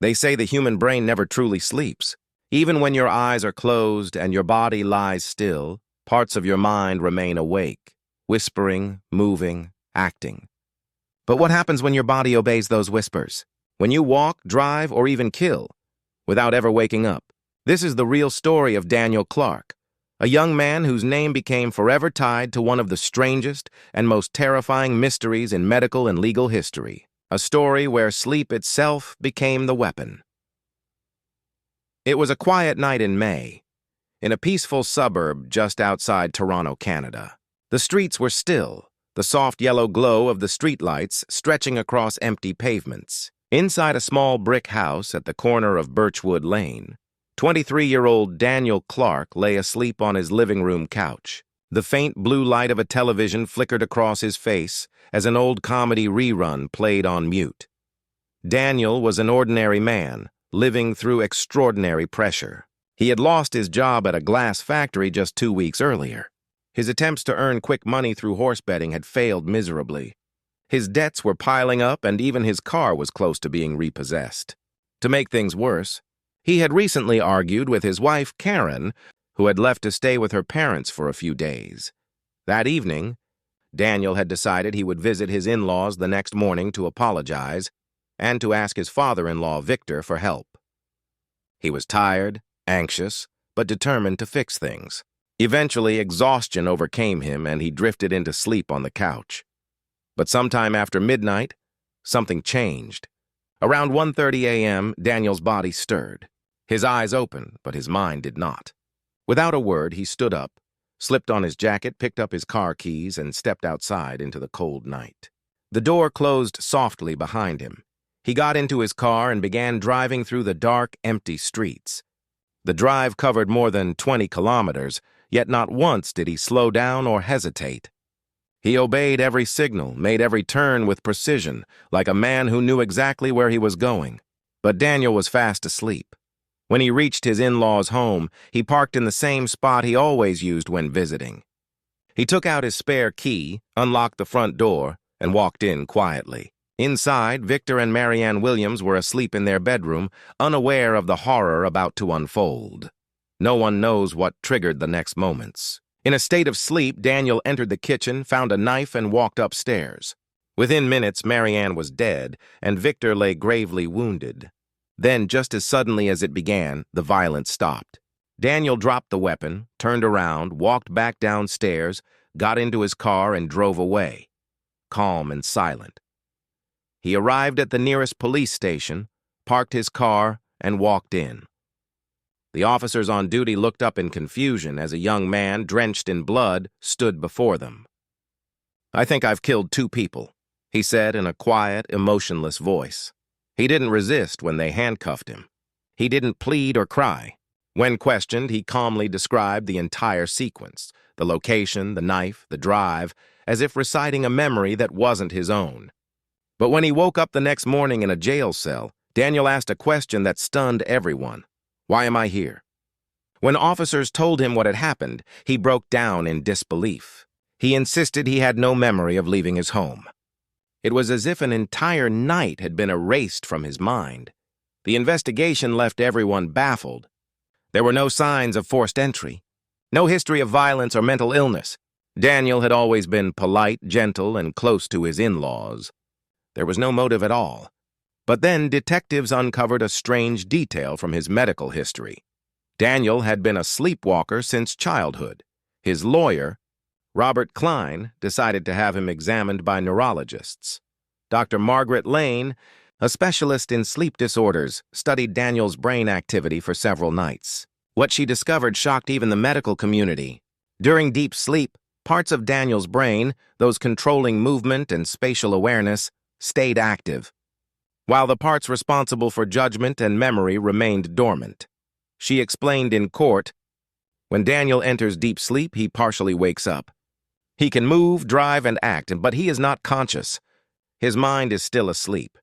They say the human brain never truly sleeps. Even when your eyes are closed and your body lies still, parts of your mind remain awake, whispering, moving, acting. But what happens when your body obeys those whispers? When you walk, drive, or even kill, without ever waking up? This is the real story of Daniel Clark, a young man whose name became forever tied to one of the strangest and most terrifying mysteries in medical and legal history. A story where sleep itself became the weapon. It was a quiet night in May, in a peaceful suburb just outside Toronto, Canada. The streets were still, the soft yellow glow of the streetlights stretching across empty pavements. Inside a small brick house at the corner of Birchwood Lane, 23-year-old Daniel Clark lay asleep on his living room couch. The faint blue light of a television flickered across his face as an old comedy rerun played on mute. Daniel was an ordinary man, living through extraordinary pressure. He had lost his job at a glass factory just 2 weeks earlier. His attempts to earn quick money through horse betting had failed miserably. His debts were piling up, and even his car was close to being repossessed. To make things worse, he had recently argued with his wife, Karen, who had left to stay with her parents for a few days. That evening, Daniel had decided he would visit his in-laws the next morning to apologize and to ask his father-in-law, Victor, for help. He was tired, anxious, but determined to fix things. Eventually, exhaustion overcame him and he drifted into sleep on the couch. But sometime after midnight, something changed. Around 1:30 a.m., Daniel's body stirred. His eyes opened, but his mind did not. Without a word, he stood up, slipped on his jacket, picked up his car keys, and stepped outside into the cold night. The door closed softly behind him. He got into his car and began driving through the dark, empty streets. The drive covered more than 20 kilometers, yet not once did he slow down or hesitate. He obeyed every signal, made every turn with precision, like a man who knew exactly where he was going. But Daniel was fast asleep. When he reached his in-laws' home, he parked in the same spot he always used when visiting. He took out his spare key, unlocked the front door, and walked in quietly. Inside, Victor and Marianne Williams were asleep in their bedroom, unaware of the horror about to unfold. No one knows what triggered the next moments. In a state of sleep, Daniel entered the kitchen, found a knife, and walked upstairs. Within minutes, Marianne was dead, and Victor lay gravely wounded. Then, just as suddenly as it began, the violence stopped. Daniel dropped the weapon, turned around, walked back downstairs, got into his car, and drove away, calm and silent. He arrived at the nearest police station, parked his car, and walked in. The officers on duty looked up in confusion as a young man, drenched in blood, stood before them. "I think I've killed 2 people," he said in a quiet, emotionless voice. He didn't resist when they handcuffed him. He didn't plead or cry. When questioned, he calmly described the entire sequence, the location, the knife, the drive, as if reciting a memory that wasn't his own. But when he woke up the next morning in a jail cell, Daniel asked a question that stunned everyone. "Why am I here?" When officers told him what had happened, he broke down in disbelief. He insisted he had no memory of leaving his home. It was as if an entire night had been erased from his mind. The investigation left everyone baffled. There were no signs of forced entry, no history of violence or mental illness. Daniel had always been polite, gentle, and close to his in-laws. There was no motive at all. But then detectives uncovered a strange detail from his medical history. Daniel had been a sleepwalker since childhood. His lawyer, Robert Klein, decided to have him examined by neurologists. Dr. Margaret Lane, a specialist in sleep disorders, studied Daniel's brain activity for several nights. What she discovered shocked even the medical community. During deep sleep, parts of Daniel's brain, those controlling movement and spatial awareness, stayed active, while the parts responsible for judgment and memory remained dormant. She explained in court, "When Daniel enters deep sleep, he partially wakes up. He can move, drive, and act, but he is not conscious. His mind is still asleep."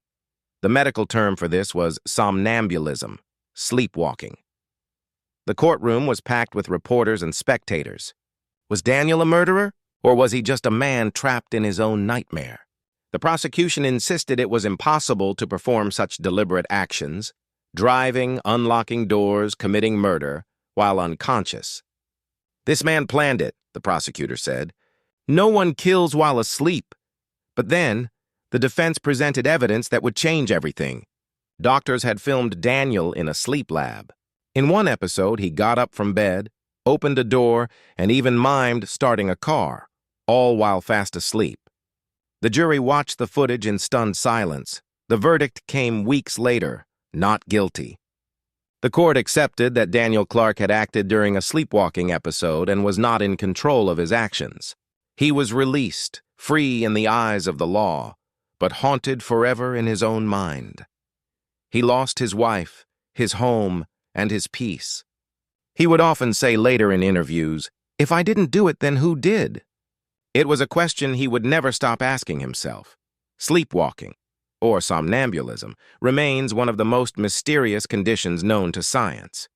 The medical term for this was somnambulism, sleepwalking. The courtroom was packed with reporters and spectators. Was Daniel a murderer, or was he just a man trapped in his own nightmare? The prosecution insisted it was impossible to perform such deliberate actions. driving, unlocking doors, committing murder, while unconscious. "This man planned it," the prosecutor said. "No one kills while asleep." But then, the defense presented evidence that would change everything. Doctors had filmed Daniel in a sleep lab. In one episode, he got up from bed, opened a door, and even mimed starting a car, all while fast asleep. The jury watched the footage in stunned silence. The verdict came weeks later, not guilty. The court accepted that Daniel Clark had acted during a sleepwalking episode and was not in control of his actions. He was released, free in the eyes of the law, but haunted forever in his own mind. He lost his wife, his home, and his peace. He would often say later in interviews, "If I didn't do it, then who did?" It was a question he would never stop asking himself. Sleepwalking, or somnambulism, remains one of the most mysterious conditions known to science.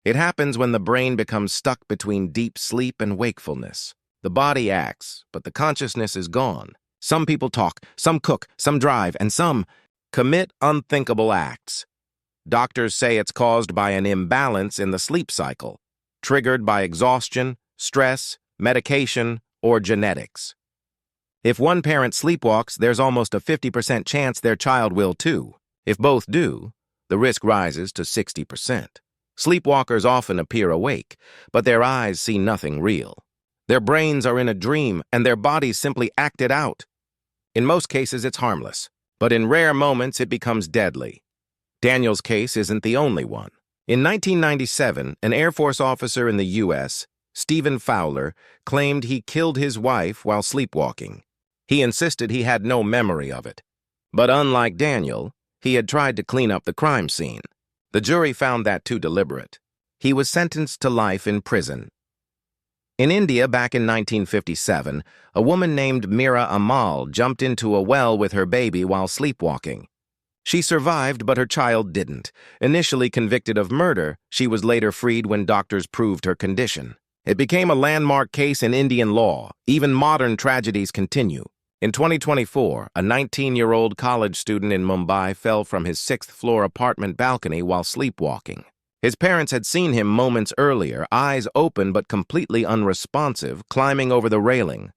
It happens when the brain becomes stuck between deep sleep and wakefulness. The body acts, but the consciousness is gone. Some people talk, some cook, some drive, and some commit unthinkable acts. Doctors say it's caused by an imbalance in the sleep cycle, triggered by exhaustion, stress, medication, or genetics. If one parent sleepwalks, there's almost a 50% chance their child will too. If both do, the risk rises to 60%. Sleepwalkers often appear awake, but their eyes see nothing real. Their brains are in a dream, and their bodies simply act it out. In most cases, it's harmless, but in rare moments, it becomes deadly. Daniel's case isn't the only one. In 1997, an Air Force officer in the U.S., Stephen Fowler, claimed he killed his wife while sleepwalking. He insisted he had no memory of it. But unlike Daniel, he had tried to clean up the crime scene. The jury found that too deliberate. He was sentenced to life in prison. In India, back in 1957, a woman named Mira Amal jumped into a well with her baby while sleepwalking. She survived, but her child didn't. Initially convicted of murder, she was later freed when doctors proved her condition. It became a landmark case in Indian law. Even modern tragedies continue. In 2024, a 19-year-old college student in Mumbai fell from his 6th-floor apartment balcony while sleepwalking. His parents had seen him moments earlier, eyes open but completely unresponsive, climbing over the railing.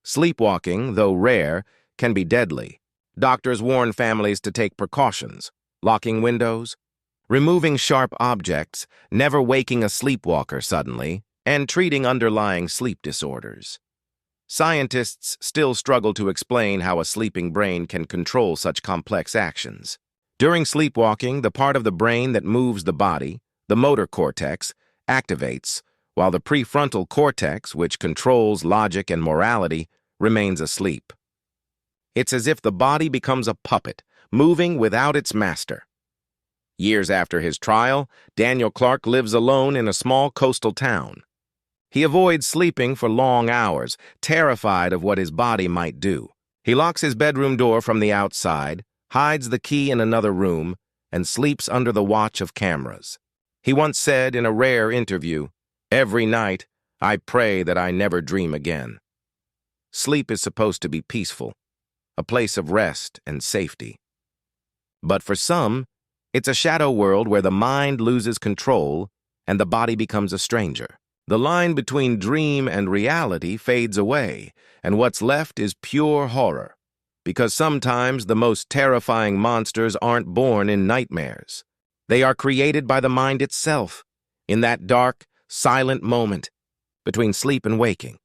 Sleepwalking, though rare, can be deadly. Doctors warn families to take precautions, locking windows, removing sharp objects, never waking a sleepwalker suddenly, and treating underlying sleep disorders. Scientists still struggle to explain how a sleeping brain can control such complex actions. During sleepwalking, the part of the brain that moves the body, the motor cortex, activates, while the prefrontal cortex, which controls logic and morality, remains asleep. It's as if the body becomes a puppet, moving without its master. Years after his trial, Daniel Clark lives alone in a small coastal town. He avoids sleeping for long hours, terrified of what his body might do. He locks his bedroom door from the outside, hides the key in another room, and sleeps under the watch of cameras. He once said in a rare interview, "Every night, I pray that I never dream again." Sleep is supposed to be peaceful, a place of rest and safety. But for some, it's a shadow world where the mind loses control and the body becomes a stranger. The line between dream and reality fades away, and what's left is pure horror. Because sometimes the most terrifying monsters aren't born in nightmares. They are created by the mind itself, in that dark, silent moment between sleep and waking.